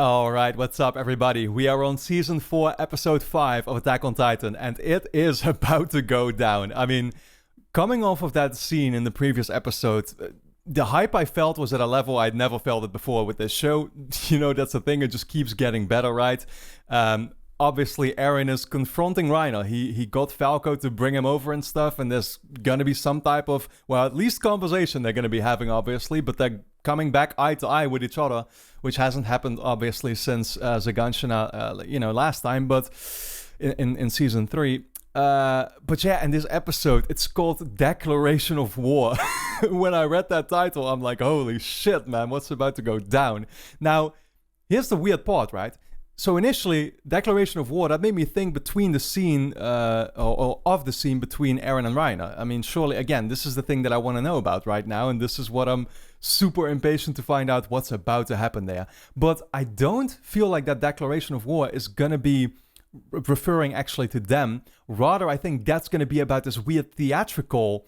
All right, what's up, everybody? We are on season 4, episode 5 of Attack on Titan, and it is about to go down. I mean, coming off of that scene in the previous episode, the hype I felt was at a level I'd never felt it before with this show. You know, that's the thing, it just keeps getting better, right? Obviously, Eren is confronting Reiner. He got Falco to bring him over and stuff, and there's gonna be some type of, well, at least conversation they're gonna be having, obviously, but they're coming back eye to eye with each other, which hasn't happened, obviously, since Zaganshina, last time, but in season 3. But yeah, in this episode, it's called Declaration of War. When I read that title, I'm like, holy shit, man, what's about to go down? Now, here's the weird part, right? So initially, Declaration of War, that made me think between the scene, or of the scene between Eren and Reiner. I mean, surely, again, this is the thing that I want to know about right now, and this is what I'm super impatient to find out what's about to happen there. But I don't feel like that Declaration of War is going to be referring actually to them. Rather, I think that's going to be about this weird theatrical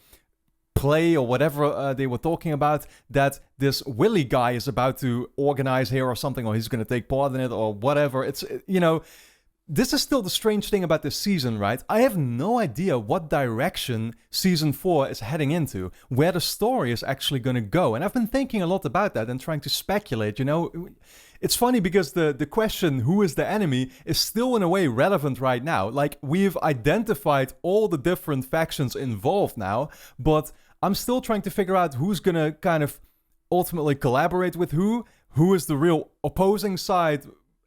play or whatever they were talking about that this Willy guy is about to organize here or something, or he's going to take part in it or whatever. It's, this is still the strange thing about this season, right? I have no idea what direction season 4 is heading into, where the story is actually going to go. And I've been thinking a lot about that and trying to speculate, It's funny because the question, who is the enemy, is still in a way relevant right now. Like, we've identified all the different factions involved now, but I'm still trying to figure out who's going to kind of ultimately collaborate with who is the real opposing side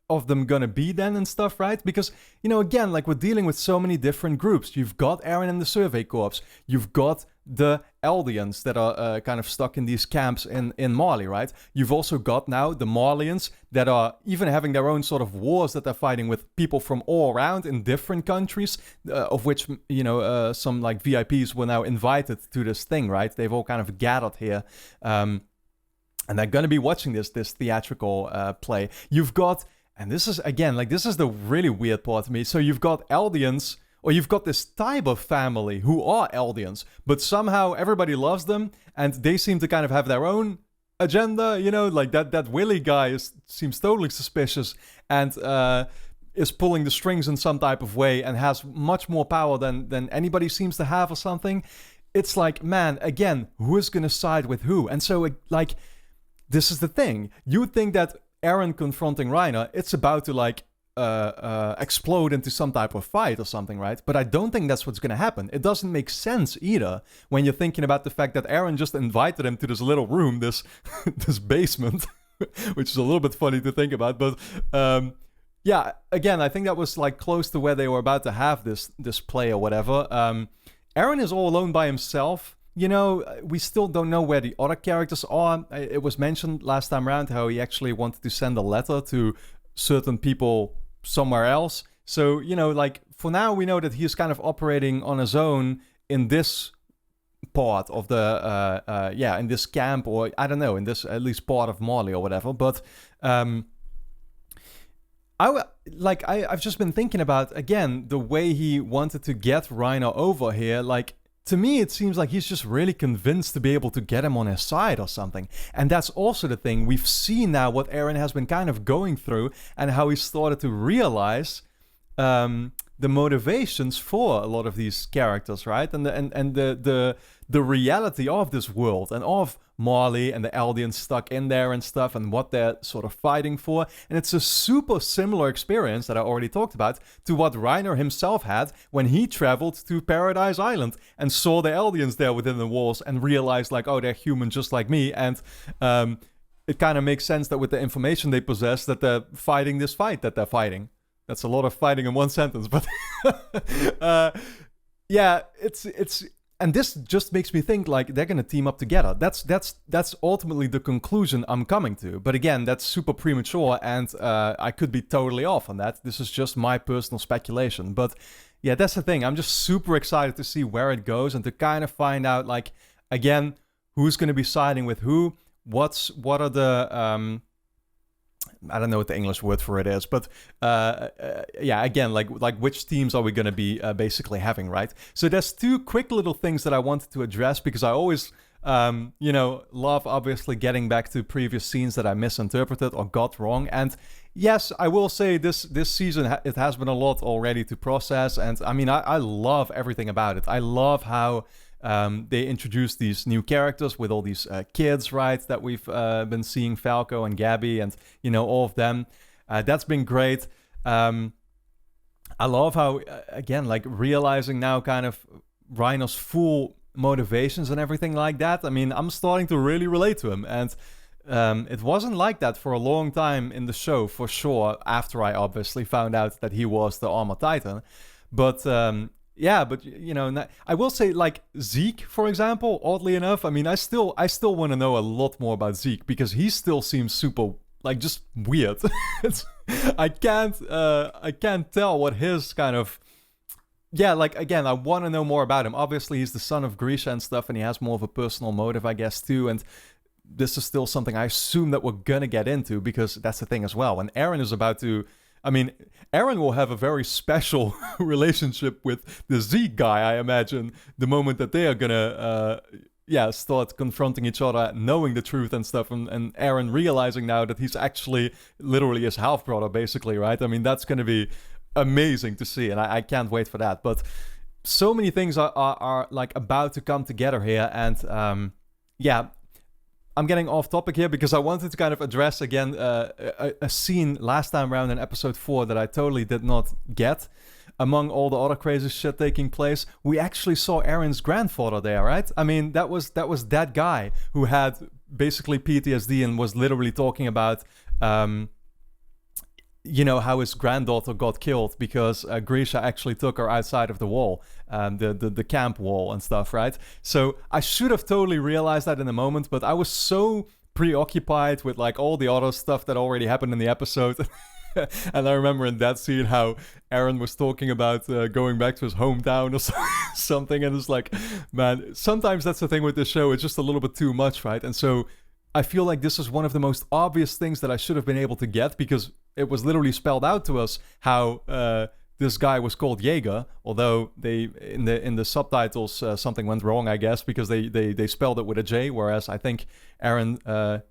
of them gonna be then and stuff, right? Because, again, like, we're dealing with so many different groups. You've got Eren and the Survey Corps. You've got the Eldians that are kind of stuck in these camps in Marley, right? You've also got now the Marlians that are even having their own sort of wars that they're fighting with people from all around in different countries, of which, some like VIPs were now invited to this thing, right? They've all kind of gathered here. And they're going to be watching this theatrical play. You've got, and this is, again, like, this is the really weird part to me. So you've got Eldians, or you've got this Tiber family who are Eldians, but somehow everybody loves them, and they seem to kind of have their own agenda, like that Willy guy seems totally suspicious and is pulling the strings in some type of way and has much more power than anybody seems to have or something. It's like, man, again, who is going to side with who? And so, like, this is the thing. You would think that Eren confronting Reiner, it's about to, like, explode into some type of fight or something, right? But I don't think that's what's going to happen. It doesn't make sense either when you're thinking about the fact that Eren just invited him to this little room, this this basement, which is a little bit funny to think about. But yeah, again, I think that was, like, close to where they were about to have this play or whatever. Eren is all alone by himself. We still don't know where the other characters are. It was mentioned last time around how he actually wanted to send a letter to certain people somewhere else. So, like, for now, we know that he's kind of operating on his own in this part of the, in this camp, or I don't know, in this at least part of Marley or whatever. But I've just been thinking about, again, the way he wanted to get Reiner over here. Like, to me, it seems like he's just really convinced to be able to get him on his side or something. And that's also the thing. We've seen now what Eren has been kind of going through and how he started to realize the motivations for a lot of these characters, right? And the reality of this world and of Marley and the Eldians stuck in there and stuff and what they're sort of fighting for. And it's a super similar experience that I already talked about to what Reiner himself had when he traveled to Paradise Island and saw the Eldians there within the walls and realized, like, oh, they're human just like me. And it kind of makes sense that with the information they possess that they're fighting this fight that they're fighting. That's a lot of fighting in one sentence, but yeah, it's and this just makes me think, like, they're gonna team up together. That's ultimately the conclusion I'm coming to. But again, that's super premature, and I could be totally off on that. This is just my personal speculation. But yeah, that's the thing. I'm just super excited to see where it goes and to kind of find out, like, again, who's gonna be siding with who. What are the I don't know what the English word for it is, but yeah, again, like which teams are we going to be basically having, right? So there's two quick little things that I wanted to address because I always, love obviously getting back to previous scenes that I misinterpreted or got wrong. And Yes, I will say this season it has been a lot already to process, and I mean I love everything about it. I love how they introduced these new characters with all these kids, right? That we've been seeing, Falco and Gabby, and all of them. That's been great. I love how again, like realizing now, kind of Rhino's full motivations and everything like that. I mean, I'm starting to really relate to him, and it wasn't like that for a long time in the show, for sure, after I obviously found out that he was the Armor Titan. But yeah, but I will say, like Zeke, for example, oddly enough, I mean, I still want to know a lot more about Zeke, because he still seems super, like, just weird. I can't tell what his kind of, yeah, like, again, I want to know more about him. Obviously, he's the son of Grisha and stuff, and he has more of a personal motive, I guess, too. And this is still something I assume that we're gonna get into, because that's the thing as well. When Eren is about to, I mean, Eren will have a very special relationship with the Zeke guy, I imagine, the moment that they are gonna, start confronting each other, knowing the truth and stuff, and Eren realizing now that he's actually literally his half-brother, basically, right? I mean, that's gonna be amazing to see, and I can't wait for that. But so many things are like about to come together here, and yeah, I'm getting off topic here because I wanted to kind of address again a scene last time around in episode 4 that I totally did not get. Among all the other crazy shit taking place, we actually saw Eren's grandfather there, right? I mean, that was that guy who had basically PTSD and was literally talking about how his granddaughter got killed because Grisha actually took her outside of the wall, the camp wall and stuff, right? So I should have totally realized that in a moment, but I was so preoccupied with like all the other stuff that already happened in the episode. And I remember in that scene how Eren was talking about going back to his hometown or something, and it's like, man, sometimes that's the thing with this show, it's just a little bit too much, right? And so I feel like this is one of the most obvious things that I should have been able to get, because it was literally spelled out to us how this guy was called Jaeger, although they in the subtitles something went wrong, I guess, because they spelled it with a J, whereas I think Eren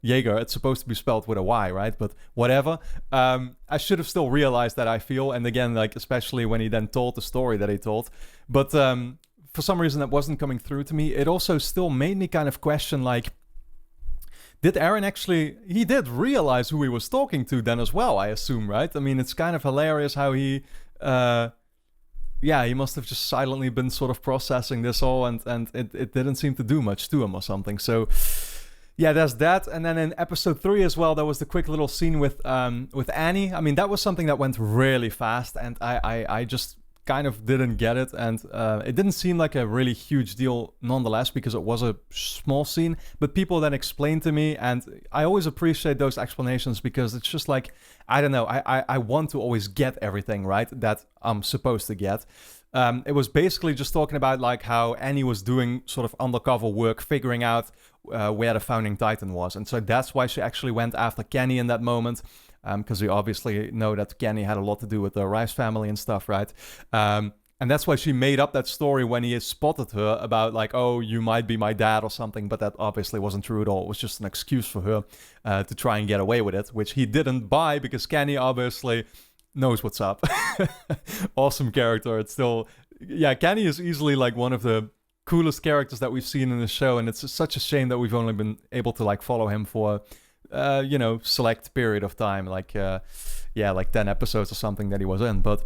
Jaeger, it's supposed to be spelled with a Y, right? But whatever. I should have still realized that, I feel, and again, like especially when he then told the story that he told, but for some reason that wasn't coming through to me. It also still made me kind of question, like, did Eren actually... He did realize who he was talking to then as well, I assume, right? I mean, it's kind of hilarious how he... he must have just silently been sort of processing this all, and it didn't seem to do much to him or something. So, yeah, there's that. And then in episode 3 as well, there was the quick little scene with Annie. I mean, that was something that went really fast, and I just kind of didn't get it, and it didn't seem like a really huge deal nonetheless, because it was a small scene, but people then explained to me, and I always appreciate those explanations, because it's just like, I don't know, I want to always get everything right that I'm supposed to get. It was basically just talking about like how Annie was doing sort of undercover work, figuring out where the Founding Titan was, and so that's why she actually went after Kenny in that moment. Because we obviously know that Kenny had a lot to do with the Rice family and stuff, right? And that's why she made up that story when he spotted her about like, oh, you might be my dad or something, but that obviously wasn't true at all. It was just an excuse for her to try and get away with it, which he didn't buy, because Kenny obviously knows what's up. Awesome character. It's still... Yeah, Kenny is easily like one of the coolest characters that we've seen in the show, and it's such a shame that we've only been able to like follow him for... select period of time, like 10 episodes or something that he was in. But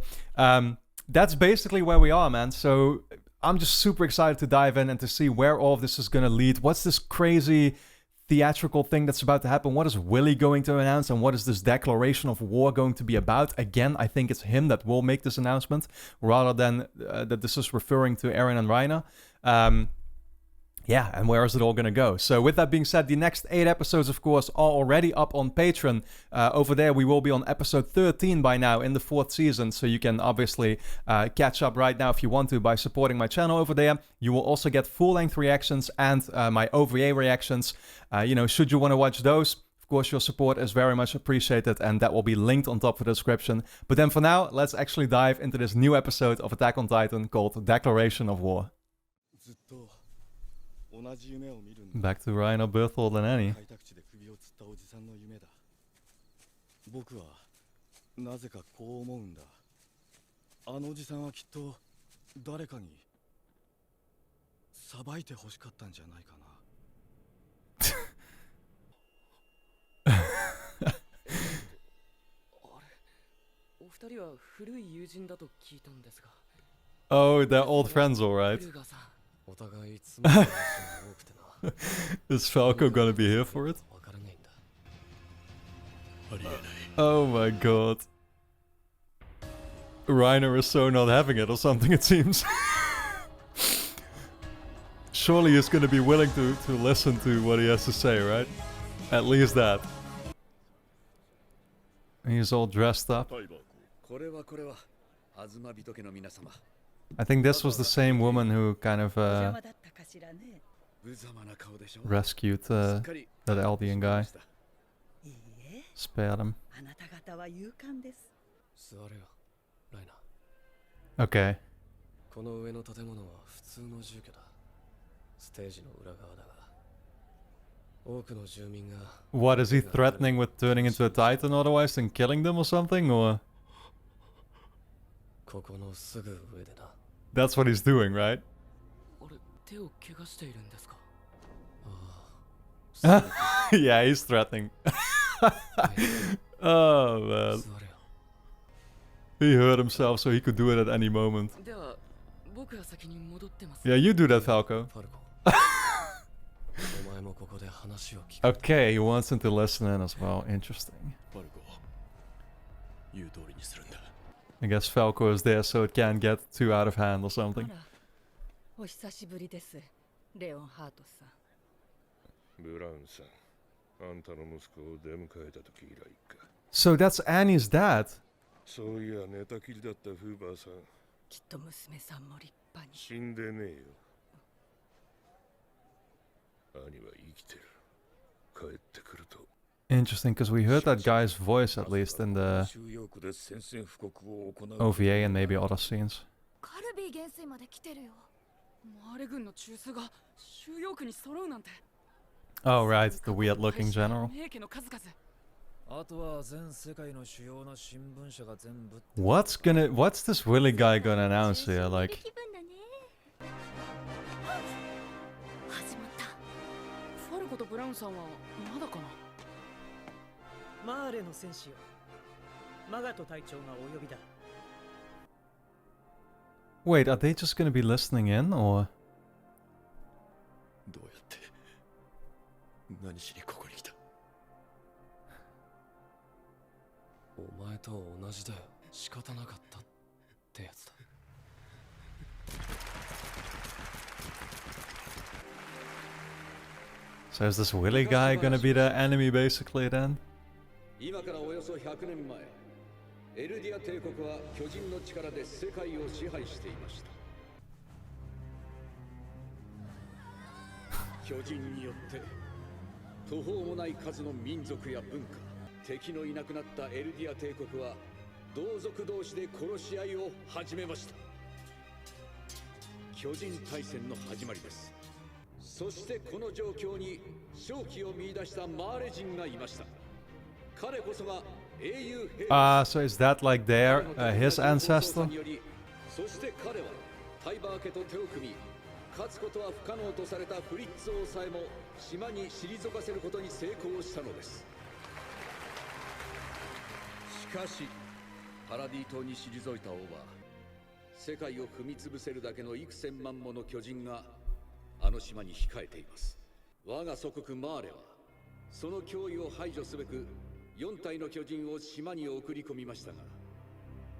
that's basically where we are, man. So I'm just super excited to dive in and to see where all of this is going to lead. What's this crazy theatrical thing that's about to happen? What is Willy going to announce? And what is this declaration of war going to be about? Again, I think it's him that will make this announcement, rather than that this is referring to Eren and Reiner. Yeah, and where is it all going to go? So with that being said, the next 8 episodes, of course, are already up on Patreon. Over there, we will be on episode 13 by now in the 4th season. So you can obviously catch up right now if you want to by supporting my channel over there. You will also get full-length reactions and my OVA reactions. Should you want to watch those, of course, your support is very much appreciated, and that will be linked on top of the description. But then for now, let's actually dive into this new episode of Attack on Titan called Declaration of War. Back to Reiner, Berthold, and Annie. なぜかこう思うんだ。あのおじさんはきっと誰かにさばいて欲しかったんじゃないかな。お二人は古い友人だと聞いたんですが。Oh, they're old friends, alright. お互いつまらない人が多くてな。Is Falco gonna be here for it? わからないんだ。ありえない。 Oh my god. Reiner is so not having it or something, it seems. Surely he's gonna be willing to listen to what he has to say, right? At least that. He's all dressed up. I think this was the same woman who kind of rescued that Eldian guy. Spared him. Okay. この上の建物は普通の住居だ。ステージの裏側だが、多くの住民が What, is he threatening with turning into a titan otherwise and killing them or something, or? ここのすぐ上でな。That's what he's doing, right? 俺、手を怪我しているんですか？ Yeah, he's threatening. Oh man. He hurt himself so he could do it at any moment. では、僕は先に戻ってます。 Yeah, you do that, Falco. ファルコ。お前もここで話を聞く。 Okay, he wants him to listen in as well. Interesting. ファルコ、言う通りにするんだ。 I guess Falco is there so it can't get too out of hand or something. お久しぶりです、レオンハートさん。ブラウンさん、あんたの息子を出迎えた時以来か。 So that's Annie's dad. そういや寝たきりだったフーバーさん、きっと娘さんも立派に。死んでねえよ。兄は生きてる。帰ってくると。 Interesting, because we heard that guy's voice at least in the OVA and maybe other scenes. カルビー元帥まで来てるよ。マーレ軍の中枢が収容区に揃うなんて。 Oh right, the weird looking general. 兵器の数々。 What's this Willy guy gonna announce here? Like, 始まった。ファルコとブラウンさんはまだかな。マーレの戦士よ、マガト隊長がお呼びだ。 wait, are they just gonna be listening in, or? どうやって何しにここに来た？お前と同じだよ。仕方なかったってやつだ。 So is this Willy guy gonna be the enemy basically then? 今からおよそ100年前、エルディア帝国は巨人の力で世界を支配していました。巨人によって途方もない数の民族や文化、敵のいなくなったエルディア帝国は同族同士で殺し合いを始めました。巨人大戦の始まりです。そしてこの状況に勝機を見出したマーレ人がいました。彼こそが英雄兵。So is that like their his ancestor? そして彼はタイバー家と手を組み、勝つことは不可能とされたフリッツ王さえも島に退かせることに成功したのです。しかしパラディ島に退いた王は世界を踏み潰せるだけの幾千万もの巨人があの島に控えています。我が祖国マーレはその脅威を排除すべく4体の巨人を島に送り込みましたが、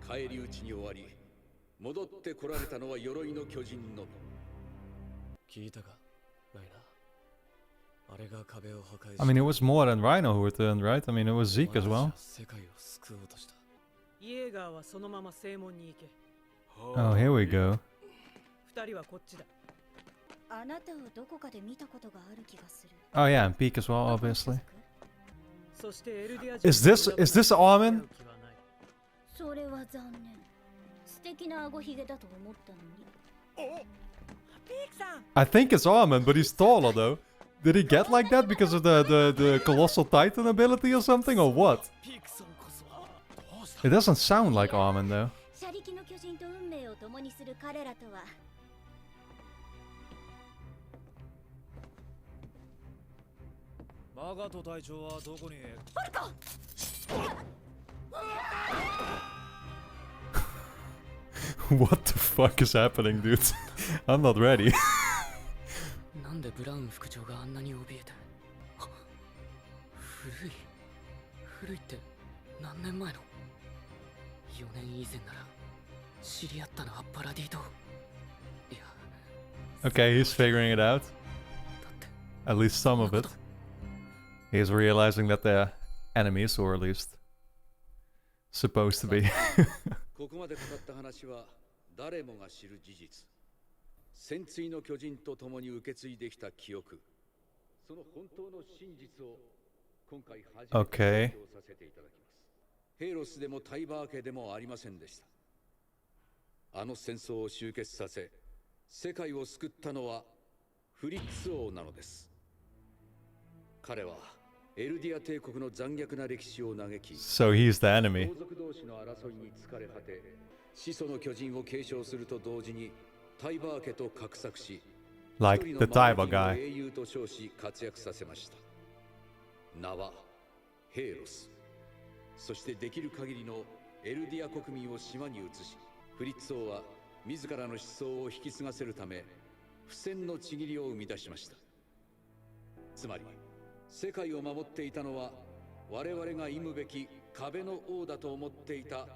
返り討ちに終わり、戻ってこられたのは鎧の巨人のみ。聞いたか、ライナー。あれが壁を破壊し、 I mean, it was more than Rhino who returned, right? I mean, it was Zeke as well. 世界を救おうとした。イエーガーはそのまま正門に行け。 Oh, here we go. 二人はこっちだ。あなたをどこかで見たことがある気がする。 Oh yeah, and Peak as well, obviously. そしてエルディア Is this Armin? それは残念。素敵な顎ひげだと思ったのに。I think it's Armin, but he's taller though. Did he get like that because of the Colossal Titan ability or something, or what? ピークさんこそどう It doesn't sound like Armin though. 車力の巨人と運命を共にする彼らとはマガト隊長はどこに。 What the fuck is happening, dude? I'm not ready. なんでブラウン副長があんなに怯えて。古いって何年前の。4年以前なら知り合ったのはパラディ島。いや、 Okay, he's figuring it out. At least some of it. He's realizing that they're enemies, or at least supposed to be. ここまで語った話は誰もが知る事実。戦鎚の巨人と共に受け継いできた記憶。その本当の真実を今回初めて発表させていただきます。ヘイロスでもタイバー家でもありませんでした。あの戦争を終結させ、世界を救ったのはフリッツ王なのです。彼はエルディア帝国の残虐な歴史を嘆き、 So he's the enemy. 王族同士の争いに疲れ果て、始祖の巨人を継承すると同時にタイバー家と画策し、 Like the Taiba 英 guy. 雄と称し活躍させました。名はヘイロス。そしてできる限りのエルディア国民を島に移し、フリッツ王は自らの思想を引き継がせるため不戦のちぎりを生み出しました。つまり世界を守っていたのは我々が忌むべき壁の王だと思っていた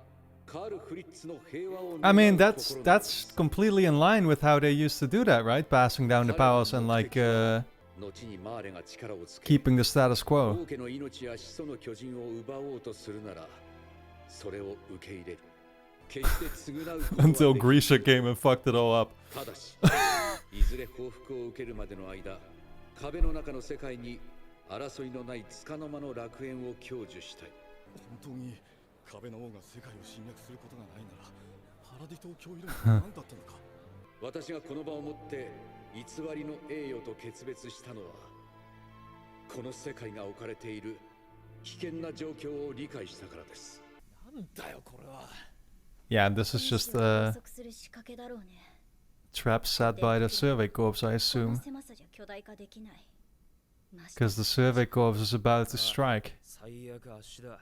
カール・フリッツの平和を。 I mean, that's completely in line with how they used to do that, right? Passing down the powers and like 後にマーレが力をつけ keeping the status quo. 王家の命や始祖の巨人を奪おうとするなら、それを受け入れる。決して償うことはでき Until ない。 Grisha came and fucked it all up. ただし、いずれ報復を受けるまでの間、壁の中の世界に争いのない束の間の楽園を享受したい。本当に壁の王が世界を侵略することがないならパラディ島共有の何だったのか。私がこの場をもって偽りの栄誉と決別したのは、この世界が置かれている危険な状況を理解したからです。なんだよこれは。 Yeah, this is just a 加速する仕掛けだろうね。 trap set by the Survey Corps, I この assume. 狭さじゃ巨大化できない。まして Because the Survey Corps is about to strike. 最悪足だ。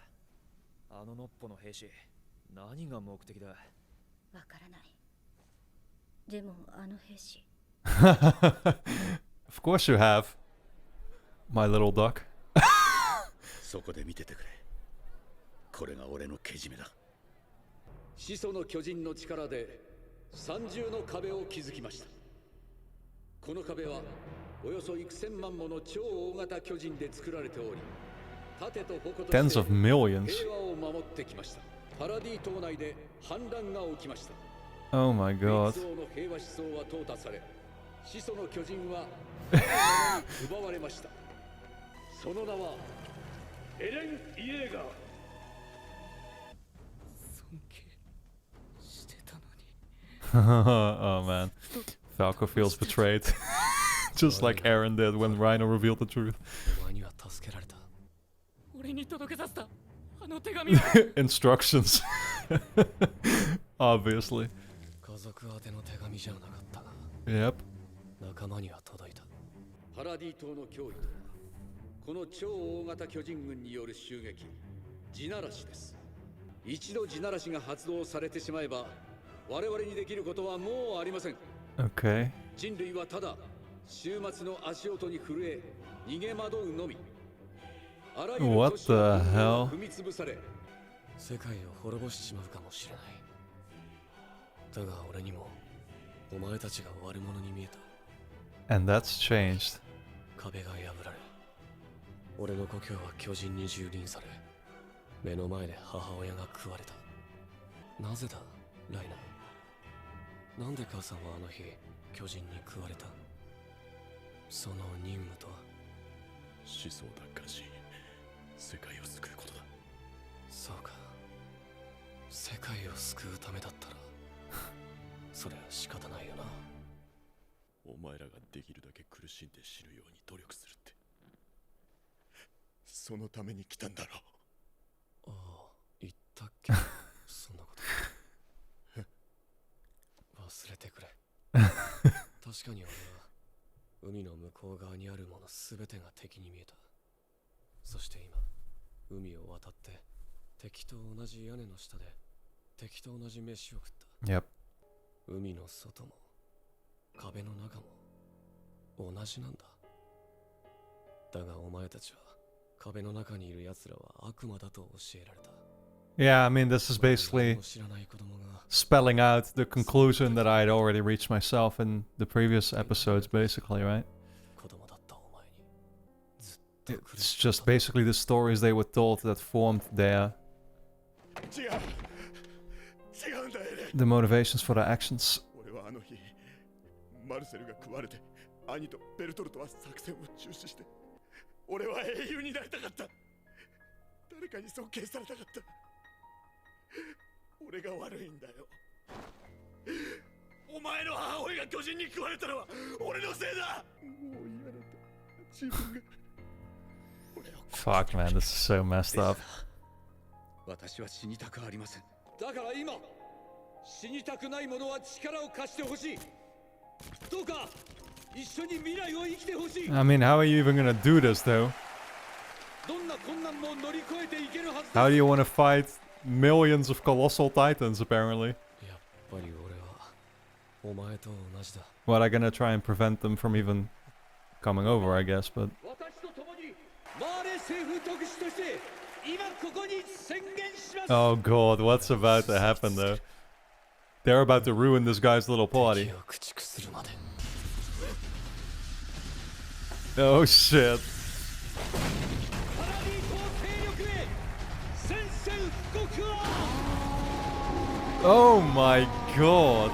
あののっぽの兵士、何が目的だ。わからない。でもあの兵士、 Of course you have, my little duck. そこで見ててくれ。これが俺のけじめだ。始祖の巨人の力で三重の壁を築きました。この壁はおよそ幾千万もの超大型巨人で作られており、盾と矛と Tens して of millions. 平和を守ってきました。パラディ島内で反乱が起きました。 Oh my フリ god. ッツ王の平和思想は淘汰され、始祖の巨人は奪われました。その名はエレン・イエーガー。尊敬してたのに。 Oh man. Falco feels betrayed. Just like Aaron did when Rhino revealed the truth. お前には助けられた。俺に届けさせた。あの手紙を。Instructions. Obviously. 家族宛ての手紙じゃなかったが、 Yep. 仲間には届いた。パラディ島の脅威とは、この超大型巨人軍による襲撃、地ならしです。一度地ならしが発動されてしまえば、我々にできることはもうありません。 Okay. 人類はただ終末の足音に震え逃げ惑うのみ。あらゆる What 都市や the 国 hell? を踏み潰され、世界を滅ぼしちまうかもしれない。だが俺にもお前たちが悪者に見えた。 And that's changed. 壁が破られ、俺の故郷は巨人に蹂躙され、目の前で母親が食われた。なぜだ、ライナー。なんで母さんはあの日巨人に食われた。その任務とは。始祖を奪還し世界を救うことだ。そうか。世界を救うためだったらそれは仕方ないよな。お前らができるだけ苦しんで死ぬように努力するって、そのために来たんだろう。ああ、言ったっけ。かに俺は海の向こう側にあるもの全てが敵に見えた。そして今海を渡って敵と同じ屋根の下で敵と同じ飯を食った。 Yep. 海の外も壁の中も同じなんだ。だがお前たちは壁の中にいる奴らは悪魔だと教えられた。 Yeah, I mean, this is basically 知らない子供が spelling out the conclusion that I had already reached myself in the previous episodes, basically, right? 子供だったお前にずっと苦 It's しかっ just basically the stories they were told that formed their 違うんだエレン。 the motivations for their actions. 俺はあの日マルセルが食われて兄とベルトルトは作戦を中止して、俺は英雄になりたかった。誰かに尊敬されたかった。俺が悪いんだよ。お前の母親が巨人に食われたのは俺のせいだ。もう嫌だった。自分が俺を Fuck, man, this is so messed up. 私は死にたくありません。だから今死にたくない者は力を貸してほしい。どうか一緒に未来を生きてほしい。 I mean, how are you even gonna do this, though? どんな困難も乗り越えていけるはず How do you want to fight millions of colossal titans, apparently? やっぱり俺はお前と同じだ。 Well, I'm gonna try and prevent them from even coming over, I guess, but... 私と共にマーレ政府特使として今ここに宣言します。 Oh god, what's about to happen, though? They're about to ruin this guy's little party. 敵を駆逐するまで Oh shit. パラディ島勢力へ宣戦布告を。 Oh my god.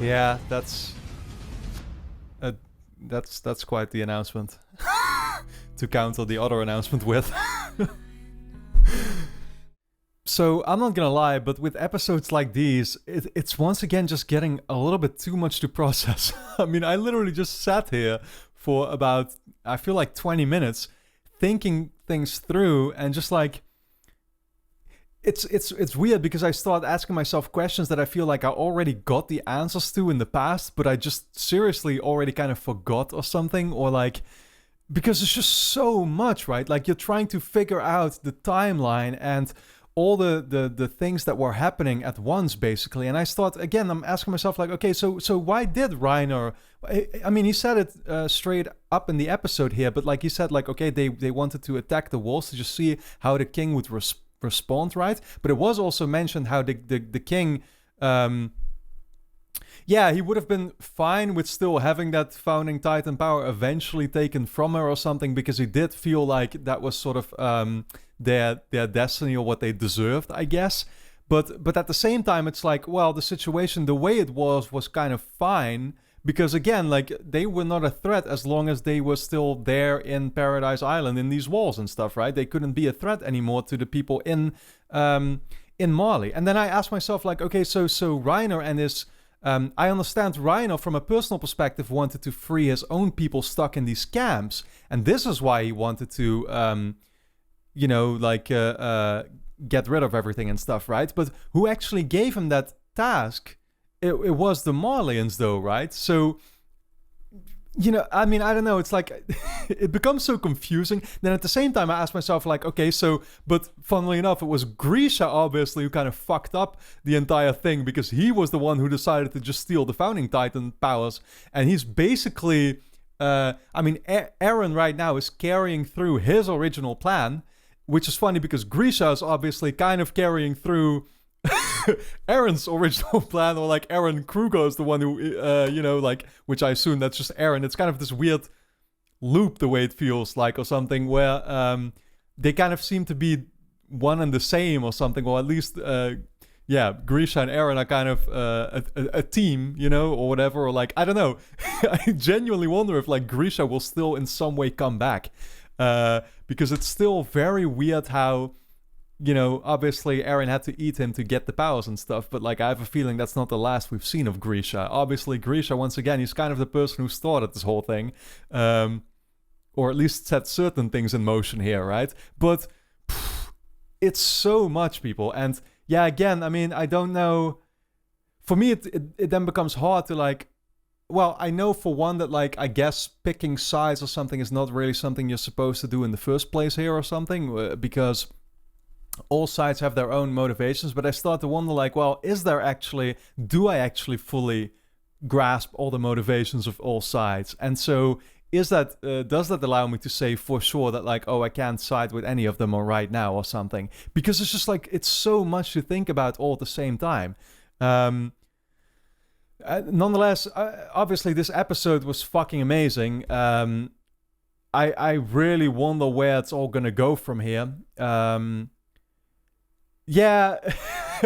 Yeah, that's quite the announcement. To counter the other announcement with. So, I'm not gonna lie, but with episodes like these, it's once again just getting a little bit too much to process. I mean, I literally just sat here for about, I feel like 20 minutes, thinking things through, and just like, it's weird because I start asking myself questions that I feel like I already got the answers to in the past, but I just seriously already kind of forgot or something, or like, because it's just so much, right? Like, you're trying to figure out the timeline and all the things that were happening at once, basically. And I start, again, I'm asking myself, like, okay, so why did Reiner... I mean, he said it straight up in the episode here, but like he said, like, okay, they wanted to attack the walls to just see how the king would respond, right? But it was also mentioned how the king... yeah, he would have been fine with still having that founding titan power eventually taken from her or something, because he did feel like that was sort of their destiny or what they deserved, I guess. But at the same time, it's like, well, the situation, the way it was kind of fine, because again, like, they were not a threat as long as they were still there in Paradise Island in these walls and stuff, right? They couldn't be a threat anymore to the people in Marley. And then I asked myself, like, okay, so Reiner and his... I understand Reiner, from a personal perspective, wanted to free his own people stuck in these camps. And this is why he wanted to, you know, like, get rid of everything and stuff, right? But who actually gave him that task? It was the Marleyans, though, right? So, you know, I mean, I don't know. It's like, it becomes so confusing. Then at the same time, I asked myself, like, okay, so, but funnily enough, it was Grisha, obviously, who kind of fucked up the entire thing, because he was the one who decided to just steal the founding titan powers. And he's basically, I mean, Eren right now is carrying through his original plan, which is funny because Grisha is obviously kind of carrying through Eren's original plan, or like Eren Kruger is the one who, you know, like, which I assume that's just Eren. It's kind of this weird loop, the way it feels like, or something, where they kind of seem to be one and the same or something, or at least, yeah, Grisha and Eren are kind of a team, you know, or whatever, or like, I don't know. I genuinely wonder if, like, Grisha will still in some way come back, because it's still very weird how... You know, obviously Eren had to eat him to get the powers and stuff, but like I have a feeling that's not the last we've seen of Grisha. Obviously Grisha, once again, he's kind of the person who started this whole thing, or at least set certain things in motion here, right? But it's so much, people. And yeah, again, I mean, I don't know. For me, it then becomes hard to like, well, I know for one that like, I guess picking sides or something is not really something you're supposed to do in the first place here or something, because all sides have their own motivations. But I start to wonder like, well, do I actually fully grasp all the motivations of all sides? And so does that allow me to say for sure that like, oh, I can't side with any of them right now or something? Because it's just like, it's so much to think about all at the same time. Nonetheless, obviously this episode was fucking amazing. I really wonder where it's all gonna go from here. Yeah,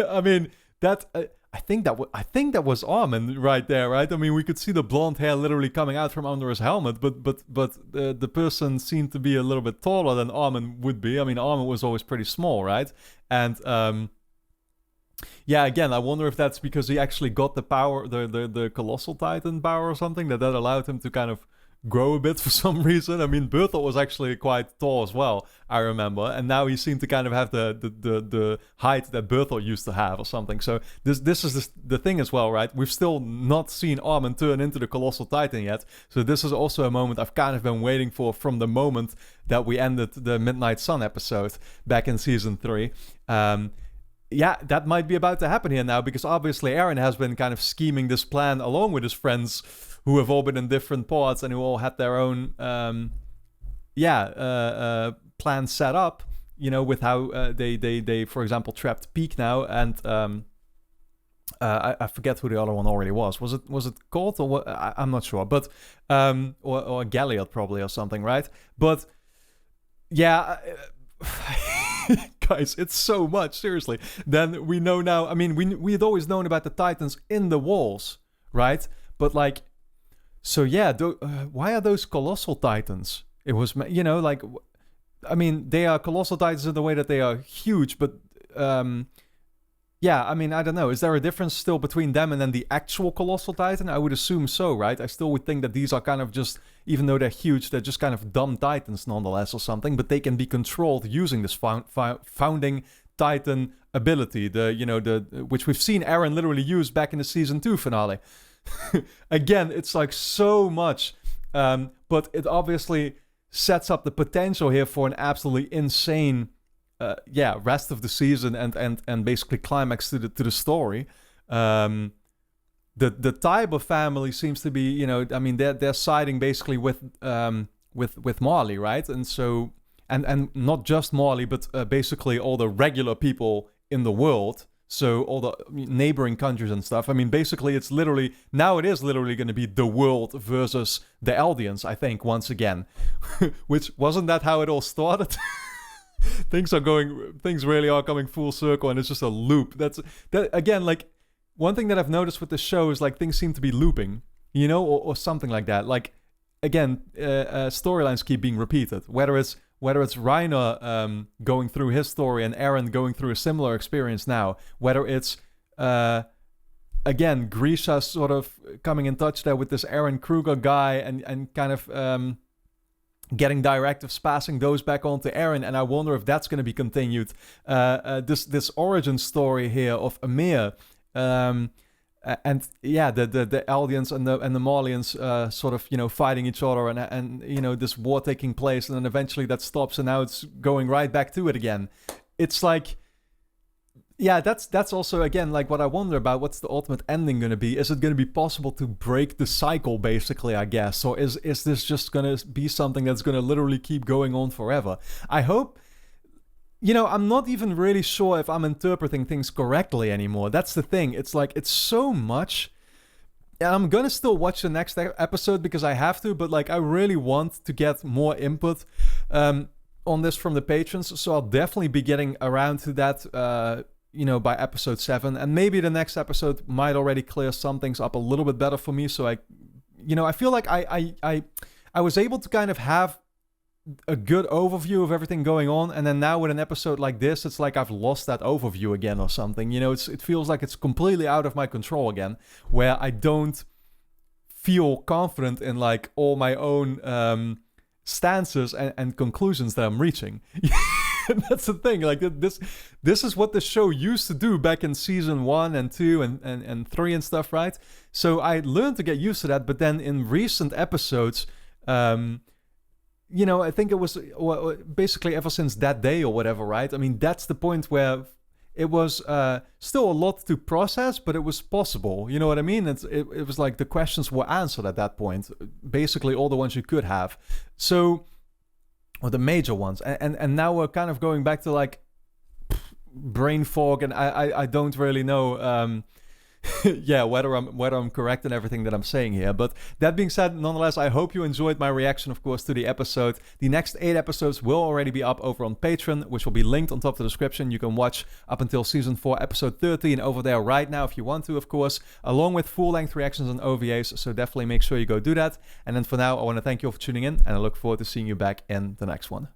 I mean that. I think that was Armin right there, right? I mean, we could see the blonde hair literally coming out from under his helmet, but the person seemed to be a little bit taller than Armin would be. I mean, Armin was always pretty small, right? And yeah, again, I wonder if that's because he actually got the power, the Colossal Titan power or something, that allowed him to kind of grow a bit for some reason. I mean, Bertolt was actually quite tall as well, I remember, and now he seemed to kind of have the height that Bertolt used to have or something. So this is the thing as well, right? We've still not seen Armin turn into the Colossal Titan yet, so this is also a moment I've kind of been waiting for from the moment that we ended the Midnight Sun episode back in season 3. Yeah, that might be about to happen here now, because obviously Eren has been kind of scheming this plan along with his friends who have all been in different parts and who all had their own plans set up, you know, with how they for example trapped Peak now, and I forget who the other one already was. Was it Colt or what? I'm not sure, but or Galliot probably or something, right? But yeah. Guys, it's so much, seriously. Then we know now, I mean, we had always known about the Titans in the walls, right? But like, so yeah, why are those Colossal Titans? It was, you know, like, I mean, they are Colossal Titans in the way that they are huge, but yeah, I mean, I don't know. Is there a difference still between them and then the actual Colossal Titan? I would assume so, right? I still would think that these are kind of just, even though they're huge, they're just kind of dumb Titans nonetheless or something, but they can be controlled using this founding Titan ability, which we've seen Eren literally use back in the season 2 finale. Again, it's like so much, but it obviously sets up the potential here for an absolutely insane rest of the season and basically climax to the story. The Taiba family seems to be, you know, I mean, they're siding basically with Marley, right? And so, and not just Marley, but basically all the regular people in the world. So all the neighboring countries and stuff. I mean, basically, it is literally going to be the world versus the Eldians, I think, once again. Which, wasn't that how it all started? Things really are coming full circle, and it's just a loop. That again, like, one thing that I've noticed with the show is like things seem to be looping, you know, or something like that. Like, again, storylines keep being repeated. Whether it's Reiner going through his story and Eren going through a similar experience now. Whether it's again Grisha sort of coming in touch there with this Eren Kruger guy and kind of getting directives, passing those back on to Eren, and I wonder if that's going to be continued. This origin story here of Amir, and yeah, the Eldians and the Marlians sort of, you know, fighting each other, and you know, this war taking place, and then eventually that stops, and now it's going right back to it again. It's like, yeah, that's also, again, like what I wonder about. What's the ultimate ending going to be? Is it going to be possible to break the cycle, basically, I guess? Or is this just going to be something that's going to literally keep going on forever? I hope, you know, I'm not even really sure if I'm interpreting things correctly anymore. That's the thing. It's like, it's so much. And I'm going to still watch the next episode because I have to, but like, I really want to get more input on this from the patrons. So I'll definitely be getting around to that, you know, by episode 7, and maybe the next episode might already clear some things up a little bit better for me. So I feel like I was able to kind of have a good overview of everything going on, and then now with an episode like this, it's like I've lost that overview again or something. You know, it feels like it's completely out of my control again, where I don't feel confident in like all my own stances and conclusions that I'm reaching. That's the thing. Like this is what the show used to do back in season 1 and 2 and 3 and stuff, right? So I learned to get used to that, but then in recent episodes, you know, I think it was basically ever since that day or whatever, right? I mean, that's the point where it was still a lot to process, but it was possible. You know what I mean? It was like the questions were answered at that point. Basically, all the ones you could have. So, or the major ones. And now we're kind of going back to like brain fog, and I don't really know. Yeah, whether I'm correct in everything that I'm saying here. But that being said, nonetheless, I hope you enjoyed my reaction, of course, to the episode. The next 8 episodes will already be up over on Patreon, which will be linked on top of the description. You can watch up until season 4, episode 13 over there right now if you want to, of course, along with full-length reactions and OVAs. So definitely make sure you go do that. And then for now, I want to thank you all for tuning in, and I look forward to seeing you back in the next one.